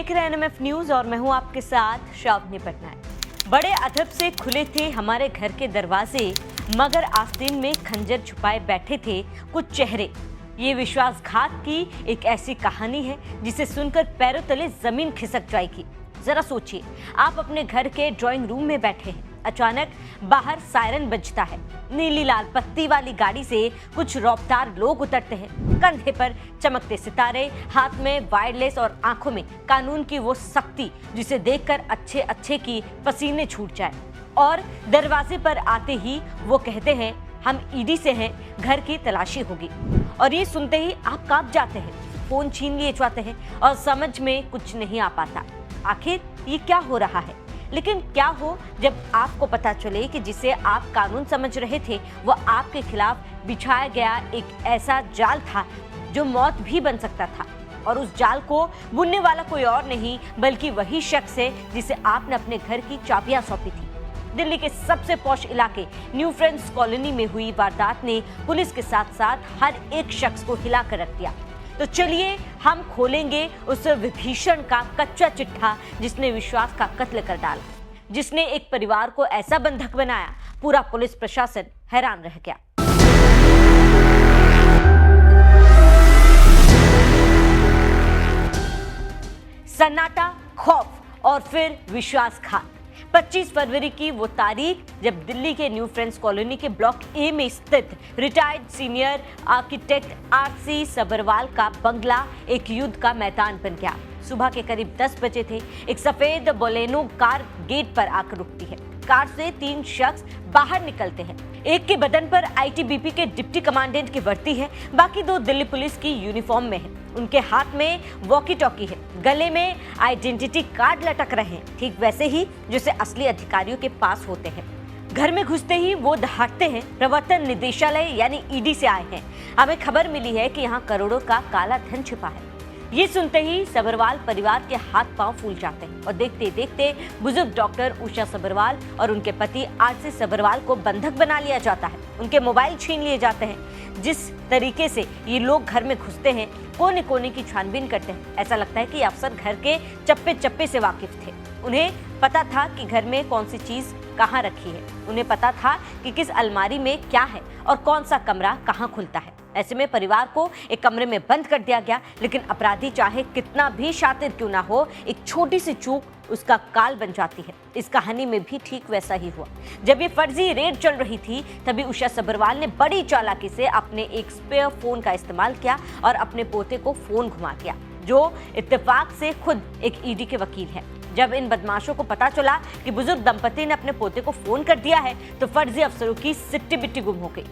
देख रहे हैं एनएमएफ न्यूज और मैं हूं आपके साथ श्रावणी पटनायक। बड़े अदब से खुले थे हमारे घर के दरवाजे, मगर आस्तीन में खंजर छुपाए बैठे थे कुछ चेहरे। ये विश्वासघात की एक ऐसी कहानी है जिसे सुनकर पैरों तले जमीन खिसक जाएगी। जरा सोचिए, आप अपने घर के ड्राइंग रूम में बैठे हैं, अचानक बाहर सायरन बजता है, नीली लाल पत्ती वाली गाड़ी से कुछ रौबदार लोग उतरते हैं, कंधे पर चमकते सितारे, हाथ में वायरलेस और आंखों में कानून की वो सख्ती जिसे देखकर अच्छे अच्छे की पसीने छूट जाए। और दरवाजे पर आते ही वो कहते हैं, हम ईडी से हैं, घर की तलाशी होगी। और ये सुनते ही आप कांप जाते हैं, फोन छीन लिए जाते हैं और समझ में कुछ नहीं आ पाता, आखिर ये क्या हो रहा है। लेकिन क्या हो जब आपको पता चले कि जिसे आप कानून समझ रहे थे वो आपके खिलाफ बिछाया गया एक ऐसा जाल था जो मौत भी बन सकता था। और उस जाल को बुनने वाला कोई और नहीं बल्कि वही शख्स है जिसे आपने अपने घर की चाबियां सौंपी थी। दिल्ली के सबसे पॉश इलाके न्यू फ्रेंड्स कॉलोनी में हुई वारदात ने पुलिस के साथ साथ हर एक शख्स को हिला कर रख दिया। तो चलिए हम खोलेंगे उस विभीषण का कच्चा चिट्ठा जिसने विश्वास का कत्ल कर डाला, जिसने एक परिवार को ऐसा बंधक बनाया, पूरा पुलिस प्रशासन हैरान रह गया। सन्नाटा, खौफ और फिर विश्वासघात। 25 फरवरी की वो तारीख जब दिल्ली के न्यू फ्रेंड्स कॉलोनी के ब्लॉक ए में स्थित retired senior architect RC Sabharwal का बंगला एक युद्ध का मैदान बन गया। सुबह के करीब 10 बजे थे। एक सफेद बोलेनो कार गेट पर आकर रुकती है। कार से 3 शख्स बाहर निकलते हैं। एक के बदन पर आईटीबीपी के डिप्टी कमांडेंट की वर्दी है, बाकी 2 दिल्ली पुलिस की यूनिफॉर्म में हैं। उनके हाथ में वॉकी टॉकी है, गले में आइडेंटिटी कार्ड लटक रहे हैं, ठीक वैसे ही जैसे असली अधिकारियों के पास होते हैं। घर में घुसते ही वो दहाड़ते हैं, प्रवर्तन निदेशालय यानी ईडी से आए हैं, हमें खबर मिली है कि यहाँ करोड़ों का काला धन छिपा है। ये सुनते ही सबरवाल परिवार के हाथ पांव फूल जाते हैं और देखते देखते बुजुर्ग डॉक्टर उषा सबरवाल और उनके पति आरसी सबरवाल को बंधक बना लिया जाता है। उनके मोबाइल छीन लिए जाते हैं। जिस तरीके से ये लोग घर में घुसते हैं, कोने कोने की छानबीन करते हैं, ऐसा लगता है कि अफसर घर के चप्पे चप्पे से वाकिफ थे। उन्हें पता था कि घर में कौन सी चीज कहाँ रखी है, उन्हें पता था कि किस अलमारी में क्या है और कौन सा कमरा कहाँ खुलता है। ऐसे में परिवार को एक कमरे में बंद कर दिया गया, लेकिन अपराधी चाहे कितना भी शातिर क्यों ना हो, एक छोटी सी चूक उसका काल बन जाती है। इस कहानी में भी ठीक वैसा ही हुआ। जब ये फर्जी रेड चल रही थी तभी उषा सबरवाल ने बड़ी चालाकी से अपने एक स्पेयर फोन का इस्तेमाल किया और अपने पोते को फोन घुमा दिया, जो इत्तेफाक से खुद एक ईडी के वकील है। जब इन बदमाशों को पता चला कि बुजुर्ग दंपति ने अपने पोते को फोन कर दिया है तो फर्जी अफसरों की सिट्टी बिट्टी गुम हो गई।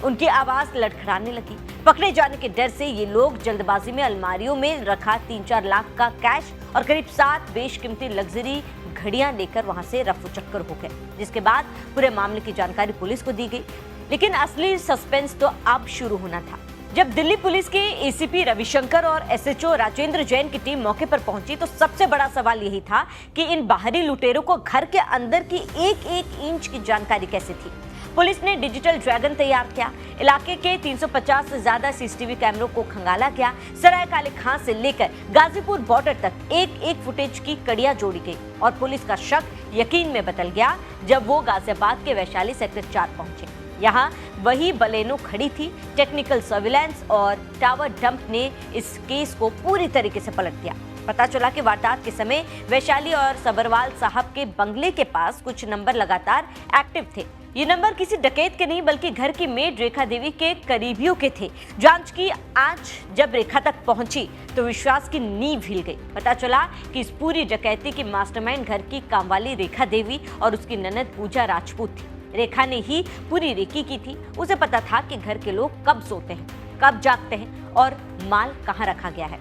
उनकी आवाज लड़खड़ाने लगी। पकड़े जाने के डर से ये लोग जल्दबाजी में अलमारियों में रखा 3-4 लाख का कैश और करीब 7 बेशकीमती लग्जरी घड़ियां लेकर वहां से रफू चक्कर हो गए, जिसके बाद पूरे मामले की जानकारी पुलिस को दी गई। लेकिन असली सस्पेंस तो अब शुरू होना था। जब दिल्ली पुलिस के एसीपी रविशंकर और एसएचओ राजेंद्र जैन की टीम मौके पर पहुंची तो सबसे बड़ा सवाल यही था कि इन बाहरी लुटेरों को घर के अंदर की एक इंच की जानकारी कैसे थी। पुलिस ने डिजिटल ड्रैगन तैयार किया। इलाके के 350 से ज्यादा सीसीटीवी कैमरों को खंगाला गया। सराय काले खां से लेकर गाजीपुर बॉर्डर तक एक फुटेज की कड़ियां जोड़ी गई और पुलिस का शक यकीन में बदल गया जब वो गाजियाबाद के वैशाली सेक्टर 4 पहुंचे। यहाँ वही बलेनो खड़ी थी। टेक्निकल सर्विलांस और टावर डंप ने इस केस को पूरी तरीके से पलट दिया। पता चला कि वारदात के समय वैशाली और सबरवाल साहब के बंगले के पास कुछ नंबर लगातार एक्टिव थे। ये नंबर किसी डकैत के नहीं बल्कि घर की मेड रेखा देवी के करीबियों के थे। जांच की आज जब रेखा तक पहुंची तो विश्वास की नींव हिल गई। पता चला कि इस पूरी डकैती की मास्टरमाइंड घर की कामवाली रेखा देवी और उसकी ननद पूजा राजपूत थी। रेखा ने ही पूरी रेकी की थी। उसे पता था कि घर के लोग कब सोते हैं, कब जागते हैं और माल कहाँ रखा गया है।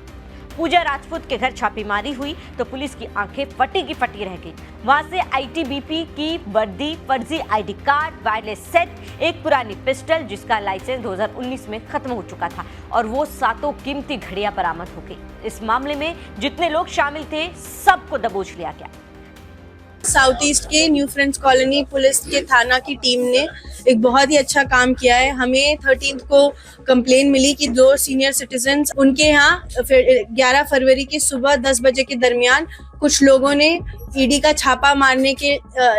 पूजा राजपूत के घर छापेमारी हुई तो पुलिस की आंखें फटी की फटी रह गई। वहां से आईटीबीपी की वर्दी, फर्जी आईडी कार्ड, वायरलेस सेट, एक पुरानी पिस्टल जिसका लाइसेंस 2019 में खत्म हो चुका था और वो 7 कीमती घड़ियां बरामद हो गई। इस मामले में जितने लोग शामिल थे सबको दबोच लिया गया। साउथ ईस्ट के न्यू फ्रेंड्स कॉलोनी पुलिस के थाना की टीम ने एक बहुत ही अच्छा काम किया है। हमें 13 को कंप्लेन मिली कि 2 सीनियर सिटीजन्स उनके यहाँ 11 फरवरी की सुबह 10 बजे के दरमियान कुछ लोगों ने ईडी का छापा मारने के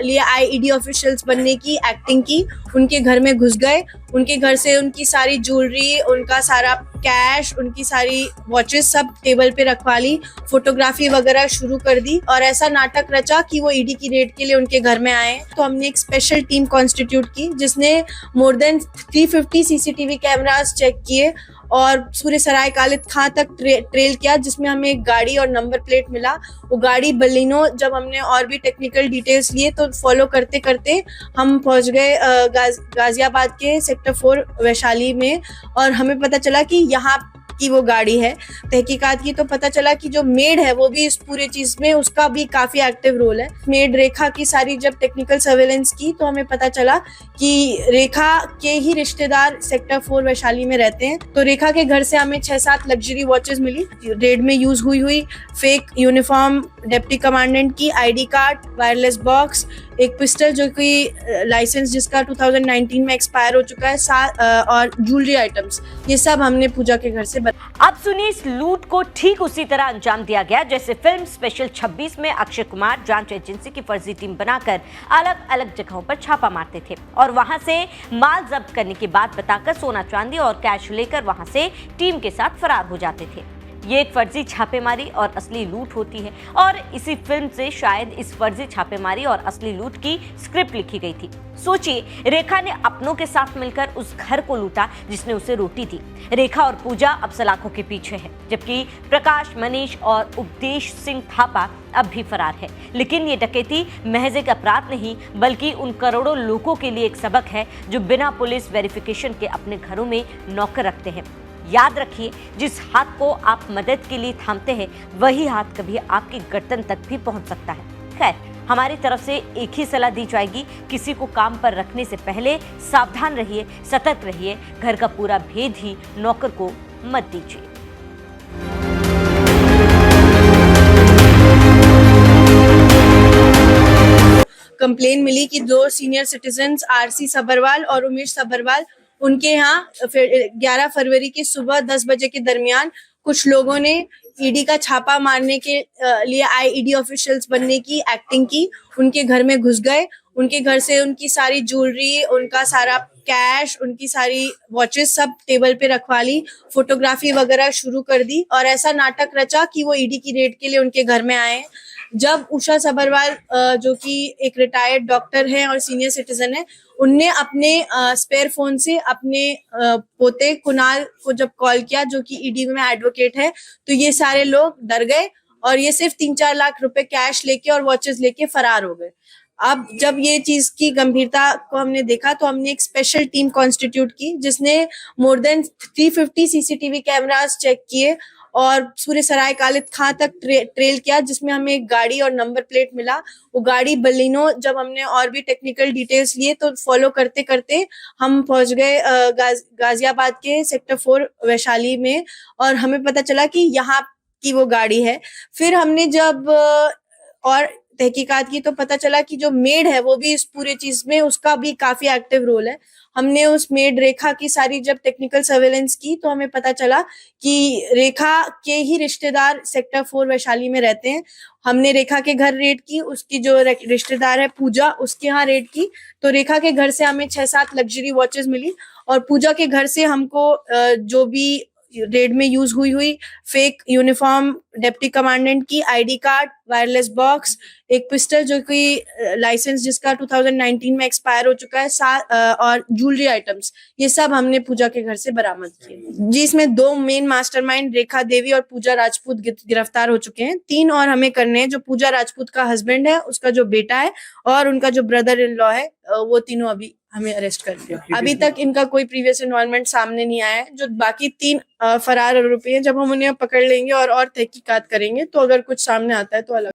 लिए आए, ईडी ऑफिशियल्स बनने की एक्टिंग की। उनके घर में घुस गए, उनके घर से उनकी सारी ज्वेलरी, उनका सारा कैश, उनकी सारी वॉचेस सब टेबल पे रखवा ली, फोटोग्राफी वगैरह शुरू कर दी और ऐसा नाटक रचा कि वो ईडी की रेड के लिए उनके घर में आए। तो हमने एक स्पेशल टीम कॉन्स्टिट्यूट की जिसने more than 350 CCTV cameras check किए और सूर्य सराय कालिद खां तक ट्रेल किया, जिसमें हमें एक गाड़ी और नंबर प्लेट मिला। वो गाड़ी बलिनो, जब हमने और भी टेक्निकल डिटेल्स लिए तो फॉलो करते करते हम पहुंच गए गाजियाबाद के सेक्टर 4 वैशाली में और हमें पता चला कि यहाँ की वो गाड़ी है। तहकीकात की तो पता चला कि जो मेड है वो भी इस पूरे चीज में, उसका भी काफी एक्टिव रोल है। मेड रेखा की सारी जब टेक्निकल सर्वेलेंस की तो हमें पता चला कि रेखा के ही रिश्तेदार सेक्टर 4 वैशाली में रहते हैं। तो रेखा के घर से हमें 6-7 लग्जरी वॉचेस मिली, रेड में यूज हुई फेक यूनिफॉर्म डिप्टी कमांडेंट की, आईडी कार्ड, वायरलेस बॉक्स, एक पिस्टल जो कि लाइसेंस जिसका 2019 में एक्सपायर हो चुका है, और ज्वेलरी आइटम्स, ये सब हमने पूजा के घर से। अब सुनिए, इस लूट को ठीक उसी तरह अंजाम दिया गया जैसे फिल्म स्पेशल 26 में अक्षय कुमार जांच एजेंसी की फर्जी टीम बनाकर अलग अलग जगहों पर छापा मारते थे और वहां से माल जब्त करने की बात बताकर सोना चांदी और कैश लेकर वहां से टीम के साथ फरार हो जाते थे। ये एक फर्जी छापेमारी और असली लूट होती है और इसी फिल्म से शायद इस फर्जी छापेमारी और असली लूट की स्क्रिप्ट लिखी गई थी। सोचिए, रेखा ने अपनों के साथ मिलकर उस घर को लूटा जिसने उसे रोटी दी। रेखा और पूजा अब सलाखों के पीछे है, जबकि प्रकाश, मनीष और उपदेश सिंह थापा अब भी फरार है। लेकिन ये डकैती महज एक अपराध नहीं, बल्कि उन करोड़ों लोगों के लिए एक सबक है जो बिना पुलिस वेरिफिकेशन के अपने घरों में नौकर रखते हैं। याद रखिए, जिस हाथ को आप मदद के लिए थामते हैं वही हाथ कभी आपकी गर्दन तक भी पहुंच सकता है। खैर, हमारी तरफ से एक ही सलाह दी जाएगी, किसी को काम पर रखने से पहले सावधान रहिए, सतर्क रहिए, घर का पूरा भेद ही नौकर को मत दीजिए। कंप्लेन मिली कि 2 सीनियर सिटीजन्स आरसी सबरवाल और उमेश सबरवाल उनके यहाँ 11 फरवरी की सुबह 10 बजे के दरमियान कुछ लोगों ने ईडी का छापा मारने के लिए आए, ईडी ऑफिशियल्स बनने की एक्टिंग की। उनके घर में घुस गए, उनके घर से उनकी सारी ज्वेलरी, उनका सारा कैश, उनकी सारी वॉचेस सब टेबल पे रखवा ली, फोटोग्राफी वगैरह शुरू कर दी और ऐसा नाटक रचा कि वो ईडी की रेड के लिए उनके घर में आए। जब उषा सबरवाल जो कि एक रिटायर्ड डॉक्टर है और सीनियर सिटीजन है, उनने अपने स्पेयर फोन से अपने पोते कुणाल को जब कॉल किया, जो कि ईडी में एडवोकेट है, तो ये सारे लोग डर गए और ये सिर्फ 3-4 लाख रुपए कैश लेके और वॉचेस लेके फरार हो गए। अब जब ये चीज की गंभीरता को हमने देखा तो हमने एक स्पेशल टीम कॉन्स्टिट्यूट की जिसने more than 350 CCTV cameras check किए और सूर्य सराय कालिद खां तक ट्रेल किया, जिसमें हमें एक गाड़ी और नंबर प्लेट मिला। वो गाड़ी बलिनो, जब हमने और भी टेक्निकल डिटेल्स लिए तो फॉलो करते करते हम पहुंच गए गाजियाबाद के सेक्टर 4 वैशाली में और हमें पता चला कि यहाँ की वो गाड़ी है। फिर हमने जब और तहकीकात की तो पता चला कि जो मेड है वो भी इस पूरे चीज में, उसका भी काफी एक्टिव रोल है। हमने उस मेड रेखा की सारी जब टेक्निकल सर्वेलेंस की तो हमें पता चला कि रेखा के ही रिश्तेदार सेक्टर 4 वैशाली में रहते हैं। हमने रेखा के घर रेड की, उसकी जो रिश्तेदार है पूजा, उसके यहाँ रेड की। तो रेखा के घर से हमें 6-7 लग्जरी वॉचेस मिली और पूजा के घर से हमको जो भी रेड में यूज हुई फेक यूनिफॉर्म डिप्टी कमांडेंट की, आईडी कार्ड, वायरलेस बॉक्स, एक पिस्टल जो कि लाइसेंस जिसका 2019 में एक्सपायर हो चुका है, और ज्वेलरी आइटम्स, ये सब हमने पूजा के घर से बरामद किए। जी, इसमें 2 मेन मास्टरमाइंड रेखा देवी और पूजा राजपूत गिरफ्तार हो चुके हैं। 3 और हमें करने हैं। जो पूजा राजपूत का हस्बैंड है, उसका जो बेटा है और उनका जो ब्रदर इन लॉ है, वो तीनों अभी हमें अरेस्ट कर लिया। अभी तक इनका कोई प्रीवियस इन्वॉल्वमेंट सामने नहीं आया है। जो बाकी 3 फरार आरोपी हैं, जब हम उन्हें पकड़ लेंगे और तहकीकात करेंगे तो अगर कुछ सामने आता है तो अलग।